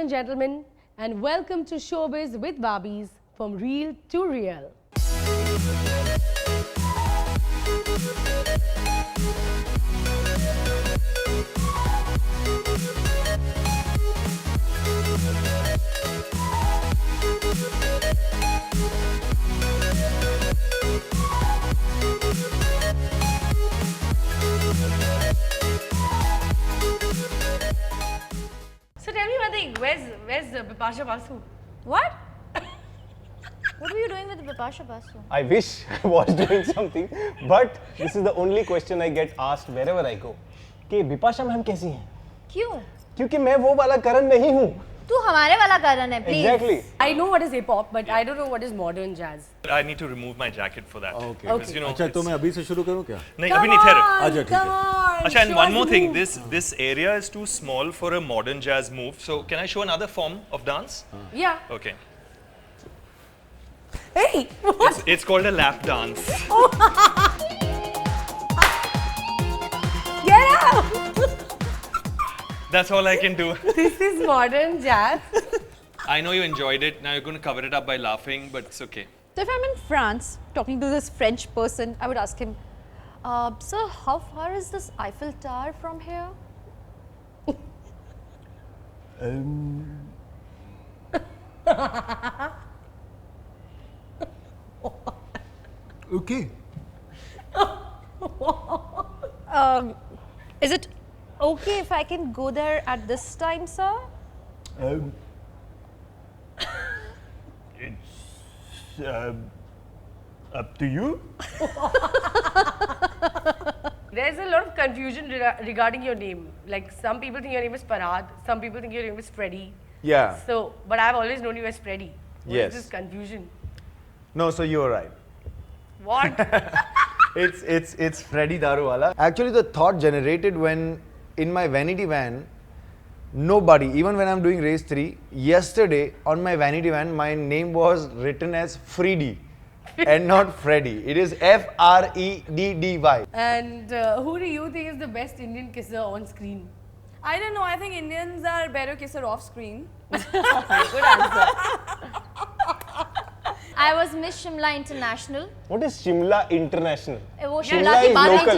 and gentlemen, and welcome to Showbiz with Barbies, from real to real. So tell me one thing, where's Bipasha Basu? What? What were you doing with Bipasha Basu? I wish I was doing something, but this is the only question I get asked wherever I go. कि Bipasha ma'am कैसी हैं? क्यों? क्योंकि मैं वो वाला करण नहीं हूँ. तू हमारे वाला करण है, please. Exactly. I know what is hip hop, but I don't know what is modern jazz. I need to remove my jacket for that. Okay. Because, you know, अच्छा तो मैं अभी से शुरू करूँ क्या? नहीं अभी नहीं ठहरो. अच्छा ठीक है. Acha, and one more thing, this area is too small for a modern jazz move. So can I show another form of dance? Yeah. Okay. Hey! It's called a lap dance. Get out! That's all I can do. This is modern jazz. I know you enjoyed it. Now you're going to cover it up by laughing, but it's okay. So if I'm in France talking to this French person, I would ask him, sir, how far is this Eiffel Tower from here? Okay. Is it okay if I can go there at this time, sir? It's up to you. There's a lot of confusion regarding your name. Like, some people think your name is Parad, some people think your name is Freddy. Yeah. So, but I've always known you as Freddy. What Yes. is this confusion? No, so you're right. What? It's Freddy Daruwala. Actually, the thought generated when in my vanity van, nobody, even when I'm doing race 3, yesterday on my vanity van, my name was written as Freddy and not Freddy. It is Freddy. And who do you think is the best Indian kisser on screen? I don't know. I think Indians are better kisser off screen. Good answer. I was Miss Shimla International. What is Shimla International? वो Shimla Shimla के is बाद local.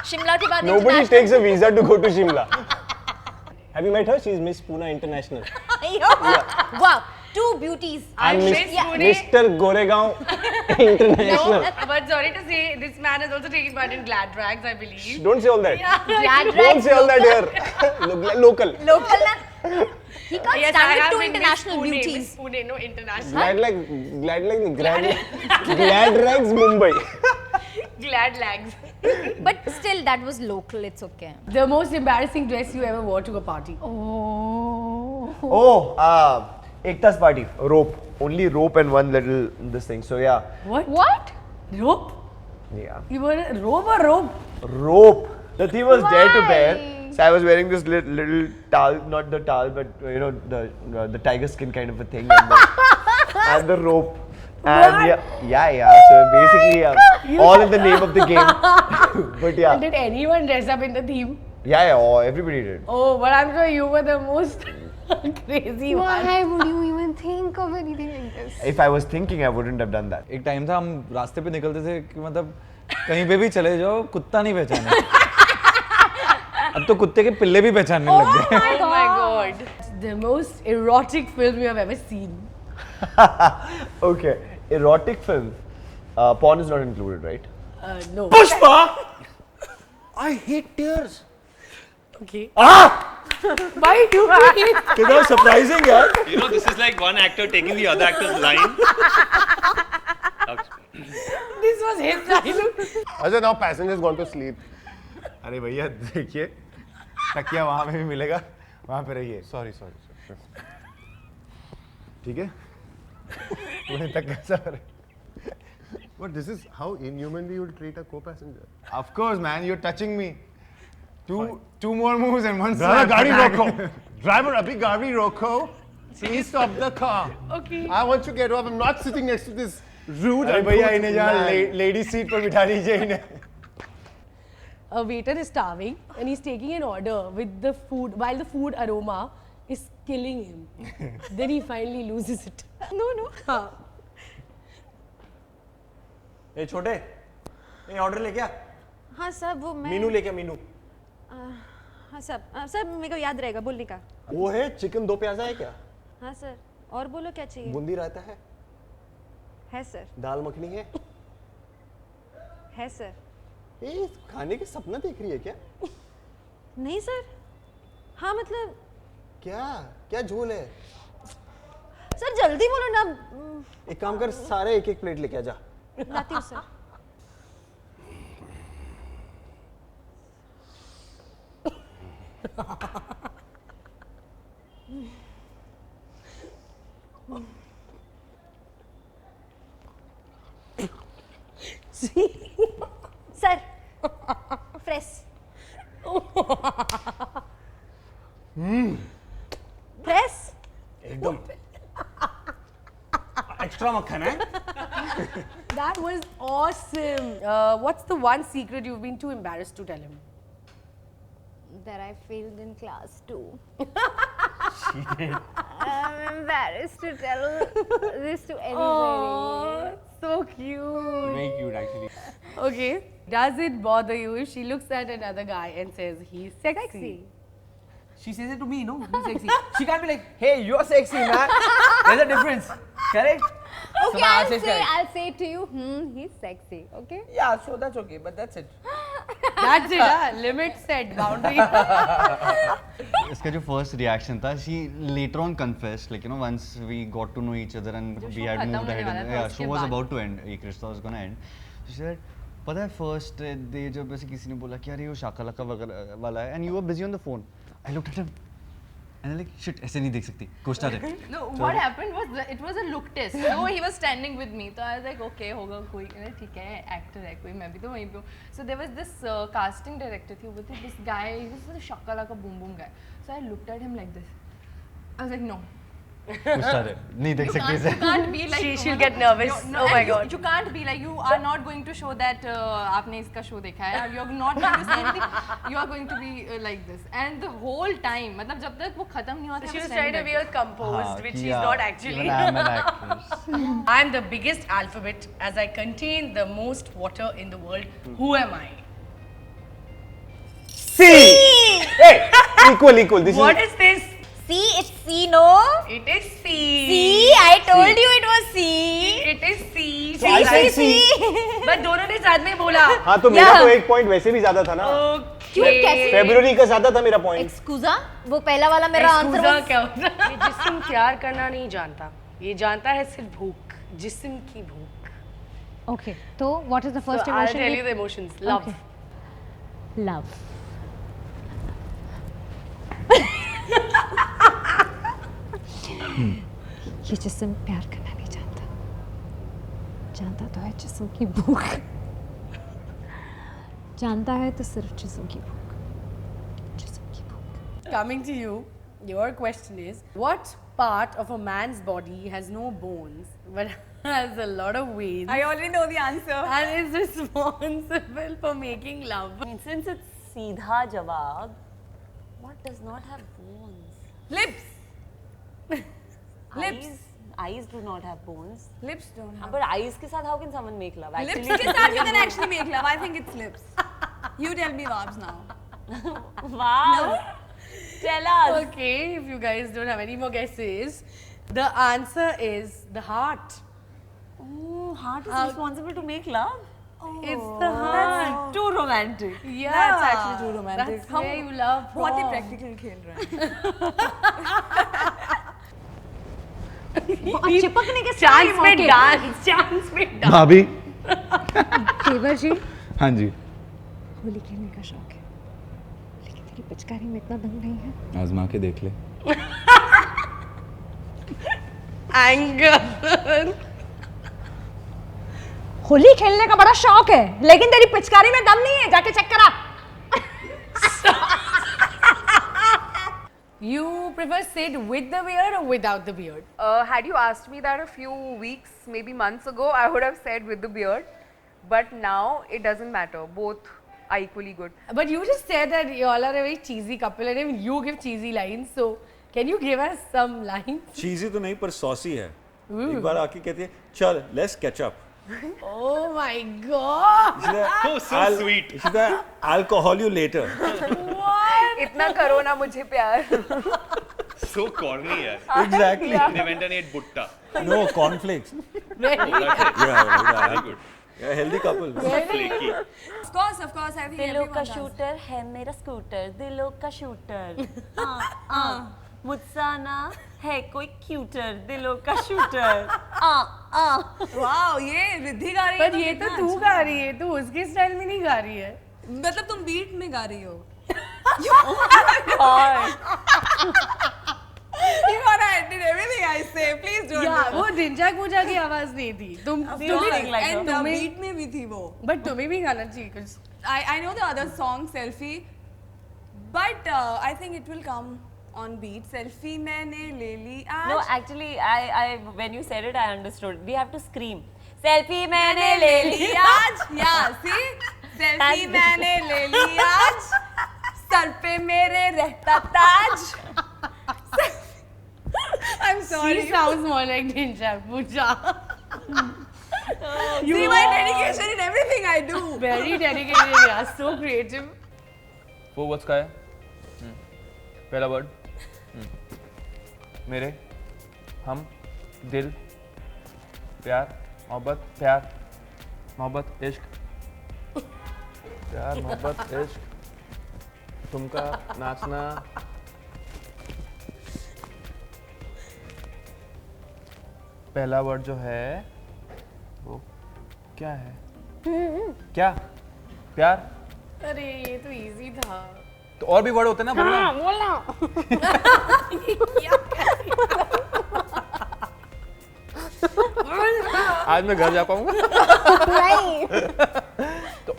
Shimla के बाद Nobody international. takes a visa to go to Shimla. Have you met her? She's Miss Pune International. Wow, two beauties. I'm Miss Pune. Mr. Goregaon International. No, but sorry to say, this man has also taken part in Glad Rags, I believe. Don't say all that. Glad Don't rags say all that local. here. Local. Local na. He can't Yes, I stand have with two been Miss international Pune, beauties. Miss Pune, no international. Glad Rags Mumbai. Glad Lags. But still, that was local. It's okay. The most embarrassing dress you ever wore to a party? Ekta's party. Rope. Only rope and one little this thing. So yeah. What? Rope? Yeah. You were a rope or rope? Rope. The thing was there to Why? bear. So I was wearing this little towel, not the towel, but you know the tiger skin kind of a thing, and the rope. And yeah. So basically, all in the name of the game. But yeah. Did anyone dress up in the theme? Yeah. Oh, everybody did. Oh, but I'm sure you were the most crazy one. Why would you even think of anything like this? If I was thinking, I wouldn't have done that. एक time था हम रास्ते पे निकलते थे कि मतलब कहीं पे भी चले जाओ कुत्ता नहीं पहचाने. अब तो कुत्ते के पिल्ले भी पहचानने लग गए. Oh my god. The most erotic film you have ever seen. Okay, erotic film. Porn is not included, right? No. Pushpa. I hate tears. Okay. Why do you कितना surprising यार. You know, this is like one actor taking the other actor's line. This was his dialogue. अच्छा now passengers gone to sleep. अरे भैया देखिए तकिया वहाँ पे भी मिलेगा वहाँ पे रहिए Sorry. ठीक है उन्हें तक कैसा But this is how inhumanly you will treat a co-passenger. Of course man you're touching me two more moves and one Driver, slap. गाड़ी रोको. Driver, अभी गाड़ी रोको. Please stop the car. Okay. I want to get off. I'm not sitting next to this rude. अरे भैया इन्हें जहाँ man. Lady seat पर बिठा दीजिए इन्हें. A waiter is starving and he's taking an order with the food while the food aroma is killing him. Then he finally loses it. No. ए छोटे, ये ऑर्डर लेके आ। हाँ सर वो मैं मीनू लेके आ, मीनू। हाँ सर सर मेरे को याद रहेगा बोलने का। वो है चिकन 2 प्याजा है क्या? हाँ सर और बोलो क्या चाहिए? बूंदी रायता है सर दाल मखनी है सर। ये खाने के सपना देख रही है क्या? नहीं सर हाँ मतलब क्या क्या झोल है? सर जल्दी बोलो ना। एक काम कर, सारे एक एक प्लेट लेके आ जा। लाती हूँ सर। सर फ्रेश फ्रेश एकदम एक्स्ट्रा मक्खन है। That was awesome. What's the one secret you've been too embarrassed to tell him? That I failed in class 2. I'm embarrassed to tell this to anybody. Oh, so cute. Very cute, actually. Okay. Does it bother you if she looks at another guy and says he's sexy? She says it to me, no? He's sexy. She can't be like, hey, you're sexy, man. There's a difference. Correct? So Okay, my answer is correct. I'll say to you, he's sexy, okay? Yeah, so that's okay, but that's it. That's it, huh? Limit set, boundary. इसका जो first reaction था, she later on confessed, like you know, once we got to know each other and we had moved ahead, and yeah, show was about to end, एक रिश्ता was gonna end. She said, पता है first day जब ऐसे किसी ने बोला कि यार ये वो शाकालाका वगैरह वाला है, and you were busy on the phone. I looked at him, and I'm like, shit, ऐसे नहीं देख सकती, कोस्टा है. No, what happened was it was a look test. So he was standing with me. So I was like, okay, होगा कोई, ठीक है, actor है कोई, मैं भी तो वहीं पे हूँ. So there was this casting director थी, वो थी this guy, he was the shakalaka boom boom guy. So I looked at him like this. I was like, no. Costa है, नहीं देख सकती You can't be like. She'll get nervous. Oh my God. You can't be like, you are not going to show that आपने इसका show देखा है. You're not going to say anything. You are going to be like this. And the whole time, मतलब जब तक वो खत्म नहीं हुआ था. She was trying to be all composed, which she's yeah, not actually. even I'm an actress. I'm the biggest alphabet as I contain the most water in the world. Who am I? C. Hey, equal. This What is this? C, it's C, no? It is C. C, I told you it was C. It is C. C. But दोनों ने साथ में बोला. हाँ तो मेरा तो एक पॉइंट वैसे भी ज्यादा था ना। क्यों कैसे? फेब्रुअरी का ज्यादा था मेरा पॉइंट। एक्सक्यूजा वो पहला वाला मेरा आंसर Excusa क्या होता है? ये जिस्म प्यार करना नहीं जानता. ये जानता है सिर्फ भूख. जिस्म की भूख. Okay. So what is the first So I'll emotion? tell you the emotions. Love. Okay. Love. ये जिस्म प्यार करना नहीं जानता. जानता तो है जिस्म की भूख. जानता है तो सिर्फ जिस्म की भूख. जिस्म की भूख. Coming to you, your question is, what part of a man's body has no bones but has a lot of veins I already know the answer. and is responsible for making love? Since it's सीधा जवाब, what does not have bones? Lips. Lips. Eyes do not have bones. Lips don't have. But eyes के साथ how can someone make love? Lips के साथ you can actually make love. I think it's lips. You tell me, Vabs, now. Wow. Tell us. Okay, if you guys don't have any more guesses, the answer is the heart. Oh, heart is responsible to make love? It's the heart. Too romantic. Yeah, That's actually too romantic. That's where you love बहुत ही from. practical खेल रहा है. चिपकने के Chance पे dance, chance पे dance. भाभी. देवर जी हाँ जी. होली खेलने का शौक है, लेकिन तेरी पिचकारी में इतना दम नहीं है. आजमा के देख ले. Anger. होली खेलने का बड़ा शौक है, लेकिन तेरी पिचकारी में दम नहीं है. जाके चेक करा. You prefer Sid with the beard or without the beard? Had you asked me that a few weeks, maybe months ago, I would have said with the beard. But now it doesn't matter. Both are equally good. But you just said that you all are a very cheesy couple and even you give cheesy lines. So Can you give us some lines? चीज़ी तो नहीं पर saucy है. एक बार आके कहती है चल let's catch up. Oh my god! Oh, so sweet. I'll call you later. इतना करो ना मुझे प्यार. So corny है. Exactly. They went and ate butta. No, cornflakes. Very Very good. Yeah, healthy couple. Flaky. Of course, I think दिलों everyone का does. Shooter है मेरा स्कूटर, दिलों का शूटर. मुझसे ना है कोई क्यूटर, दिलों का शूटर. Wow, ये रिद्धि गा रही है. पर ये तो तू गा रही है, तू उसके स्टाइल में नहीं गा रही है. मतलब तुम बीट में गा रही हो. You gotta edit everything I say. Please don't. Yeah, वो ढिंचा पूजा की आवाज नहीं थी. And बीट में भी थी वो. But तुम्हें भी गाना चाहिए कुछ. I know the other song Selfie, but I think it will come on beat. Selfie मैंने ले ली आज. No, actually, I when you said it, I understood. We have to scream. Selfie मैंने ले ली आज. Yeah, see? Selfie मैंने ले ली आज. Sir पे मेरे रहता ताज. I'm sorry. She sounds more like ढिंचा Puja. See my dedication in everything I do. Very dedicated, yeah. So creative. 4 words का है. पहला वर्ड मेरे, हम, दिल, प्यार, मोहब्बत, प्यार, मोहब्बत, इश्क, प्यार, मोहब्बत, इश्क, तुमका, नाचना. पहला वर्ड जो है वो क्या है? क्या? प्यार? अरे ये तो easy था. तो और भी वर्ड होते हैं ना, बोलना. आज मैं घर जा पाऊंगा. तो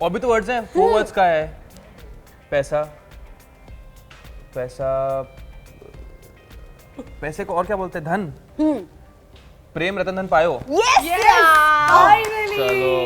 और भी तो वर्ड्स हैं. 4 वर्ड्स का है. पैसा, पैसा, पैसे को और क्या बोलते हैं? धन. प्रेम रतन धन पायो. Finally. चलो